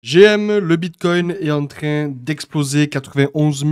GM, le Bitcoin est en train d'exploser, 91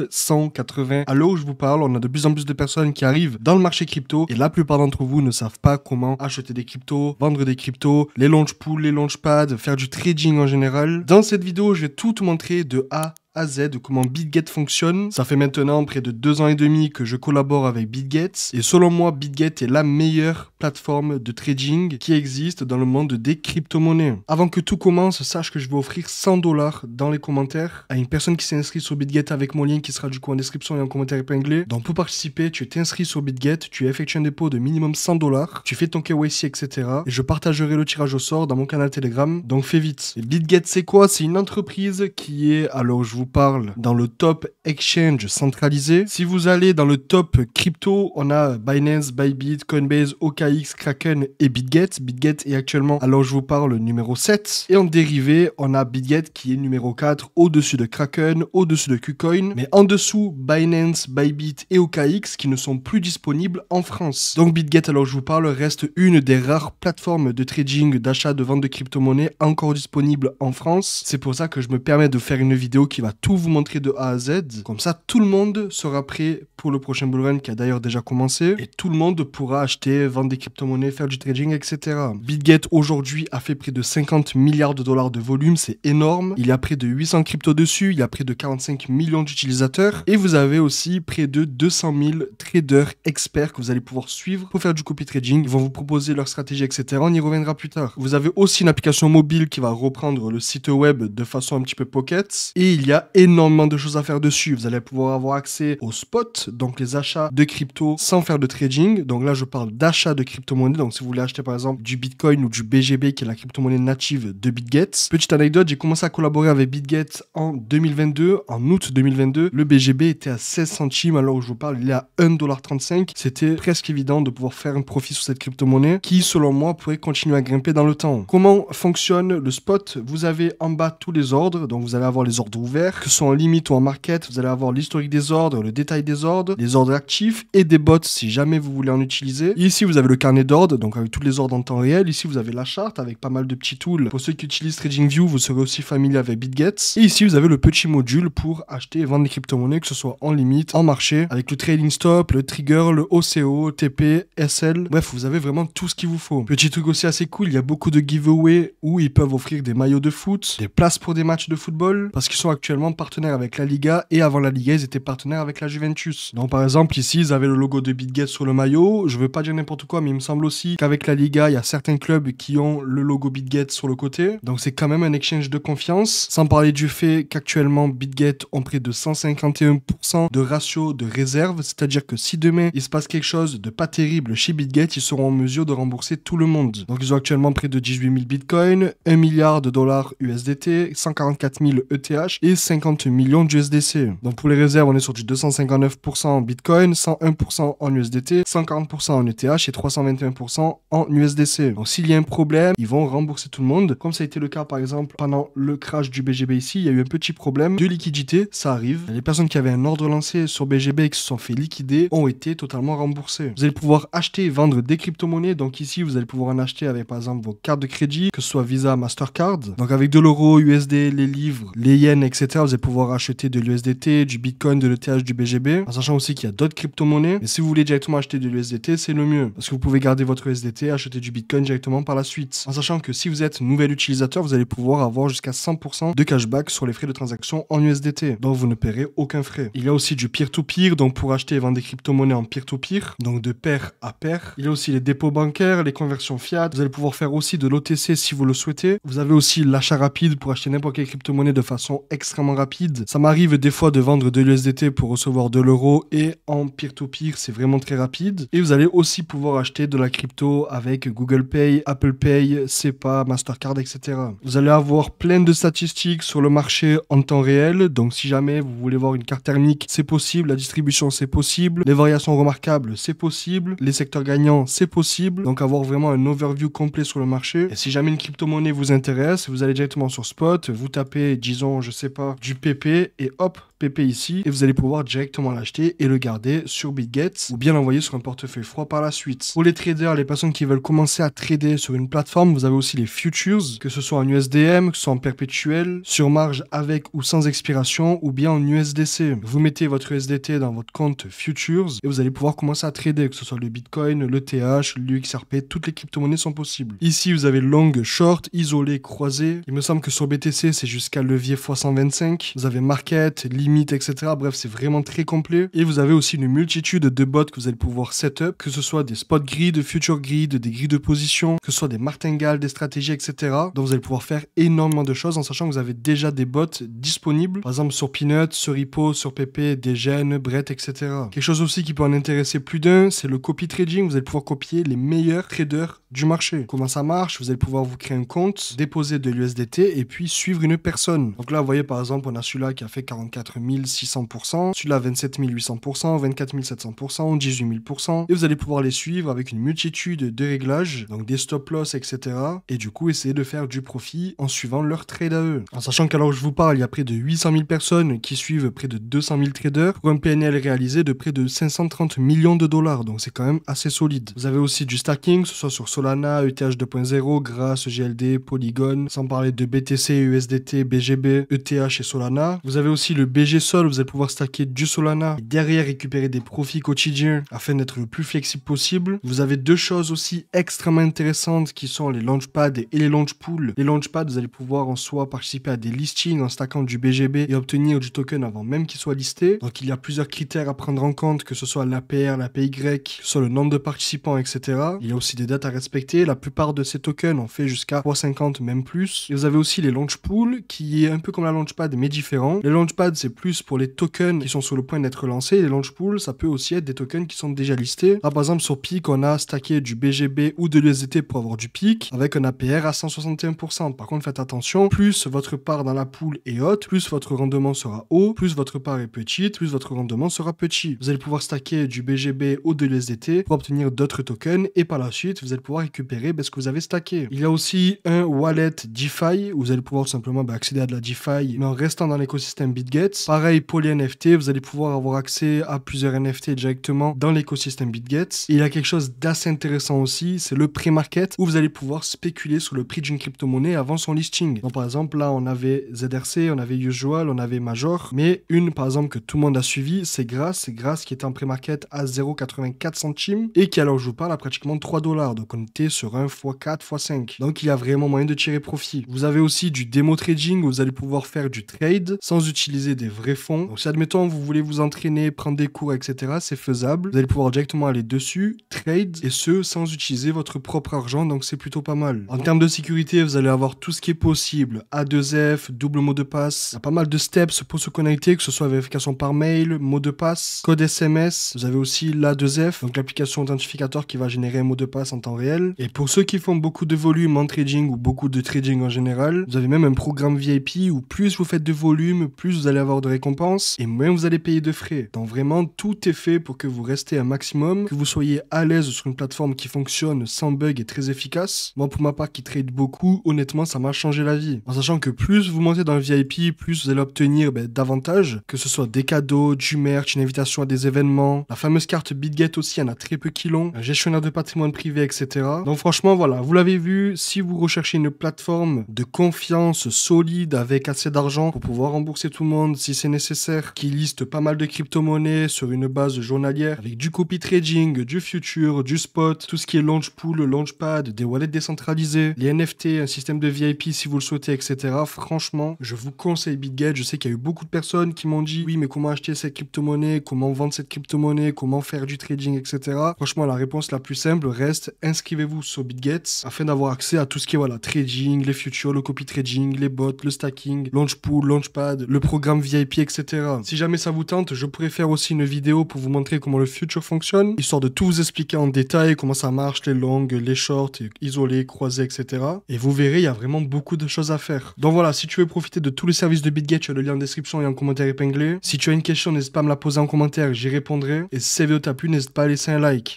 180. À l'heure où je vous parle, on a de plus en plus de personnes qui arrivent dans le marché crypto et la plupart d'entre vous ne savent pas comment acheter des cryptos, vendre des cryptos, les launch pools, les launchpads, faire du trading en général. Dans cette vidéo, je vais tout te montrer de A à Z de comment BitGet fonctionne. Ça fait maintenant près de 2 ans et demi que je collabore avec BitGet et selon moi, BitGet est la meilleure plateforme de trading qui existe dans le monde des crypto-monnaies. Avant que tout commence, sache que je vais offrir 100 $ dans les commentaires à une personne qui s'est inscrite sur BitGet avec mon lien qui sera du coup en description et en commentaire épinglé. Donc pour participer, tu t'inscris sur BitGet, tu effectues un dépôt de minimum 100 $, tu fais ton KYC, etc. Et je partagerai le tirage au sort dans mon canal Telegram, donc fais vite. Et BitGet, c'est quoi? C'est une entreprise qui est, alors je vous parle, dans le top exchange centralisé. Si vous allez dans le top crypto, on a Binance, Bybit, Coinbase, OKX, Kraken et BitGet. BitGet est actuellement, alors je vous parle, numéro 7. Et en dérivé, on a BitGet qui est numéro 4, au-dessus de Kraken, au-dessus de KuCoin, mais en dessous, Binance, Bybit et OKX qui ne sont plus disponibles en France. Donc BitGet, alors je vous parle, reste une des rares plateformes de trading, d'achat, de vente de crypto-monnaies encore disponibles en France. C'est pour ça que je me permets de faire une vidéo qui va tout vous montrer de A à Z. Comme ça, tout le monde sera prêt pour le prochain bull run qui a d'ailleurs déjà commencé. Et tout le monde pourra acheter, vendre des crypto-monnaies, faire du trading, etc. BitGet aujourd'hui a fait près de 50 milliards de dollars de volume. C'est énorme. Il y a près de 800 cryptos dessus. Il y a près de 45 millions d'utilisateurs. Et vous avez aussi près de 200 000 traders experts que vous allez pouvoir suivre pour faire du copy trading. Ils vont vous proposer leur stratégie, etc. On y reviendra plus tard. Vous avez aussi une application mobile qui va reprendre le site web de façon un petit peu pocket. Et il y a énormément de choses à faire dessus. Vous allez pouvoir avoir accès aux spots, donc les achats de crypto sans faire de trading. Donc là, je parle d'achat de crypto-monnaie. Donc si vous voulez acheter par exemple du Bitcoin ou du BGB, qui est la crypto-monnaie native de BitGet. Petite anecdote, j'ai commencé à collaborer avec BitGet en 2022, en août 2022. Le BGB était à 16 centimes, alors où je vous parle, il est à 1,35 $. C'était presque évident de pouvoir faire un profit sur cette crypto-monnaie qui, selon moi, pourrait continuer à grimper dans le temps. Comment fonctionne le spot? Vous avez en bas tous les ordres, donc vous allez avoir les ordres ouverts, que ce soit en limite ou en market, vous allez avoir l'historique des ordres, le détail des ordres, les ordres actifs et des bots si jamais vous voulez en utiliser. Et ici, vous avez le carnet d'ordres, donc avec tous les ordres en temps réel. Ici, vous avez la charte avec pas mal de petits tools. Pour ceux qui utilisent TradingView, vous serez aussi familier avec BitGet. Et ici, vous avez le petit module pour acheter et vendre des crypto-monnaies, que ce soit en limite, en marché, avec le trading stop, le trigger, le OCO, TP, SL. Bref, vous avez vraiment tout ce qu'il vous faut. Petit truc aussi assez cool, il y a beaucoup de giveaways où ils peuvent offrir des maillots de foot, des places pour des matchs de football, parce qu'ils sont actuellement partenaires avec la Liga et avant la Liga, ils étaient partenaires avec la Juventus. Donc par exemple, ici, ils avaient le logo de BitGet sur le maillot. Je veux pas dire n'importe quoi, mais il me semble aussi qu'avec la Liga, il y a certains clubs qui ont le logo BitGet sur le côté. Donc c'est quand même un exchange de confiance. Sans parler du fait qu'actuellement, BitGet ont près de 151% de ratio de réserve. C'est-à-dire que si demain, il se passe quelque chose de pas terrible chez BitGet, ils seront en mesure de rembourser tout le monde. Donc ils ont actuellement près de 18 000 bitcoins, 1 milliard de dollars USDT, 144 000 ETH et 50 millions d'USDC. Donc pour les réserves, on est sur du 259% en Bitcoin, 101% en USDT, 140% en ETH et 321% en USDC. Donc s'il y a un problème, ils vont rembourser tout le monde. Comme ça a été le cas par exemple pendant le crash du BGB ici, il y a eu un petit problème de liquidité, ça arrive. Les personnes qui avaient un ordre lancé sur BGB et qui se sont fait liquider ont été totalement remboursées. Vous allez pouvoir acheter et vendre des crypto-monnaies. Donc ici, vous allez pouvoir en acheter avec par exemple vos cartes de crédit, que ce soit Visa, Mastercard. Donc avec de l'euro, USD, les livres, les yens, etc. Vous allez pouvoir acheter de l'USDT, du Bitcoin, de l'ETH, du BGB, en sachant aussi qu'il y a d'autres crypto-monnaies. Mais si vous voulez directement acheter de l'USDT, c'est le mieux, parce que vous pouvez garder votre USDT, acheter du Bitcoin directement par la suite. En sachant que si vous êtes nouvel utilisateur, vous allez pouvoir avoir jusqu'à 100% de cashback sur les frais de transaction en USDT, donc vous ne paierez aucun frais. Il y a aussi du peer-to-peer, donc pour acheter et vendre des crypto-monnaies en peer-to-peer, donc de pair à pair. Il y a aussi les dépôts bancaires, les conversions fiat. Vous allez pouvoir faire aussi de l'OTC si vous le souhaitez. Vous avez aussi l'achat rapide pour acheter n'importe quelle crypto-monnaie de façon extrêmement rapide. Ça m'arrive des fois de vendre de l'USDT pour recevoir de l'euro et en peer-to-peer, c'est vraiment très rapide. Et vous allez aussi pouvoir acheter de la crypto avec Google Pay, Apple Pay, SEPA, Mastercard, etc. Vous allez avoir plein de statistiques sur le marché en temps réel. Donc si jamais vous voulez voir une carte thermique, c'est possible. La distribution, c'est possible. Les variations remarquables, c'est possible. Les secteurs gagnants, c'est possible. Donc avoir vraiment un overview complet sur le marché. Et si jamais une crypto-monnaie vous intéresse, vous allez directement sur Spot, vous tapez, disons, je sais pas, aura du PP et hop, PP ici, et vous allez pouvoir directement l'acheter et le garder sur BitGet ou bien l'envoyer sur un portefeuille froid par la suite. Pour les traders, les personnes qui veulent commencer à trader sur une plateforme, vous avez aussi les futures, que ce soit en USDM, que ce soit en perpétuel, sur marge avec ou sans expiration, ou bien en USDC. Vous mettez votre USDT dans votre compte futures et vous allez pouvoir commencer à trader, que ce soit le Bitcoin, le TH, l'UXRP, toutes les crypto-monnaies sont possibles. Ici, vous avez long, short, isolé, croisé. Il me semble que sur BTC, c'est jusqu'à levier x125. Vous avez market, limite, etc. Bref, c'est vraiment très complet. Et vous avez aussi une multitude de bots que vous allez pouvoir setup, que ce soit des spot grid, future grid, des grilles de position, que ce soit des martingales, des stratégies, etc. Donc vous allez pouvoir faire énormément de choses en sachant que vous avez déjà des bots disponibles. Par exemple sur Peanut, sur Hippo, sur PP, Degen, Brett, etc. Quelque chose aussi qui peut en intéresser plus d'un, c'est le copy trading. Vous allez pouvoir copier les meilleurs traders du marché. Comment ça marche? Vous allez pouvoir vous créer un compte, déposer de l'USDT et puis suivre une personne. Donc là, vous voyez par exemple, on a celui-là qui a fait 44 600%, celui-là 27 800%, 24 700%, 18 000%. Et vous allez pouvoir les suivre avec une multitude de réglages, donc des stop loss, etc. Et du coup, essayer de faire du profit en suivant leur trade à eux. En sachant qu'alors je vous parle, il y a près de 800 000 personnes qui suivent près de 200 000 traders pour un PNL réalisé de près de 530 millions de dollars. Donc c'est quand même assez solide. Vous avez aussi du stacking, que ce soit sur Solana, ETH 2.0, Grass, GLD, Polygon, sans parler de BTC, USDT, BGB, ETH et Solana. Vous avez aussi le BG Sol, vous allez pouvoir stacker du Solana et derrière récupérer des profits quotidiens afin d'être le plus flexible possible. Vous avez deux choses aussi extrêmement intéressantes qui sont les launchpads et les launchpools. Les launchpads, vous allez pouvoir en soi participer à des listings en stackant du BGB et obtenir du token avant même qu'il soit listé. Donc il y a plusieurs critères à prendre en compte, que ce soit l'APR, l'APY, que ce soit le nombre de participants, etc. Il y a aussi des dates à respecter. La plupart de ces tokens ont fait jusqu'à 3,50 même plus. Et vous avez aussi les launchpools qui est un peu comme la launchpad mais différent. Les launchpads c'est plus pour les tokens qui sont sur le point d'être lancés. Les launchpools ça peut aussi être des tokens qui sont déjà listés. Là par exemple sur PIC on a stacké du BGB ou de l'USDT pour avoir du PIC avec un APR à 161%. Par contre faites attention, plus votre part dans la pool est haute, plus votre rendement sera haut, plus votre part est petite, plus votre rendement sera petit. Vous allez pouvoir stacker du BGB ou de l'USDT pour obtenir d'autres tokens et par la suite vous allez pouvoir récupérer ce que vous avez stacké. Il y a aussi un wallet DeFi où vous allez pouvoir tout simplement accéder à de la DeFi mais en restant dans l'écosystème BitGet. Pareil pour les NFT, vous allez pouvoir avoir accès à plusieurs NFT directement dans l'écosystème BitGet. Et il y a quelque chose d'assez intéressant aussi, c'est le pré-market où vous allez pouvoir spéculer sur le prix d'une crypto-monnaie avant son listing. Donc par exemple là on avait ZRC, on avait Usual, on avait Major, mais une par exemple que tout le monde a suivi, c'est Grass qui était en pré-market à 0,84 centimes et qui alors je vous parle à pratiquement 3 $. Donc on était sur un x4, x5. Donc il y a vraiment moyen de tirer profit. Vous avez aussi du démo trading où vous allez pouvoir faire du trade sans utiliser des vrais fonds. Donc si admettons vous voulez vous entraîner, prendre des cours, etc., c'est faisable. Vous allez pouvoir directement aller dessus, trade, et ce sans utiliser votre propre argent, donc c'est plutôt pas mal. En termes de sécurité, vous allez avoir tout ce qui est possible. A2F, double mot de passe. Il y a pas mal de steps pour se connecter, que ce soit vérification par mail, mot de passe, code SMS. Vous avez aussi l'A2F, donc l'application authentificateur qui va générer un mot de passe en temps réel. Et pour ceux qui font beaucoup de volume en trading ou beaucoup de trading en général, vous avez même un programme VIP où plus vous faites de volume, plus vous allez avoir de récompenses et moins vous allez payer de frais. Donc vraiment, tout est fait pour que vous restez un maximum, que vous soyez à l'aise sur une plateforme qui fonctionne sans bug et très efficace. Moi, pour ma part, qui trade beaucoup, honnêtement, ça m'a changé la vie. En sachant que plus vous montez dans le VIP, plus vous allez obtenir davantage, que ce soit des cadeaux, du merch, une invitation à des événements. La fameuse carte BitGet aussi, il y en a très peu qui l'ont. Un gestionnaire de patrimoine privé, etc. Donc franchement, voilà, vous l'avez vu, si vous recherchez une plateforme de confiance solide avec assez d'argent pour pouvoir rembourser tout le monde si c'est nécessaire, qui liste pas mal de crypto-monnaies sur une base journalière avec du copy trading, du future, du spot, tout ce qui est launch pool, launchpad, des wallets décentralisés, les NFT, un système de VIP si vous le souhaitez, etc. Franchement, je vous conseille BitGet. Je sais qu'il y a eu beaucoup de personnes qui m'ont dit oui, mais comment acheter cette crypto-monnaie, comment vendre cette crypto-monnaie, comment faire du trading, etc. Franchement, la réponse la plus simple reste inscrivez-vous sur BitGet afin d'avoir accès à tout ce qui est trading, les futures, le copy trading, les bots, le stacking, launch pool, launchpad, le programme VIP, etc. Si jamais ça vous tente, je pourrais faire aussi une vidéo pour vous montrer comment le future fonctionne, histoire de tout vous expliquer en détail, comment ça marche, les longues, les shorts, isolés, croisés, etc. Et vous verrez, il y a vraiment beaucoup de choses à faire. Donc voilà, si tu veux profiter de tous les services de BitGet, tu as le lien en description et en commentaire épinglé. Si tu as une question, n'hésite pas à me la poser en commentaire, j'y répondrai. Et si cette vidéo t'a plu, n'hésite pas à laisser un like.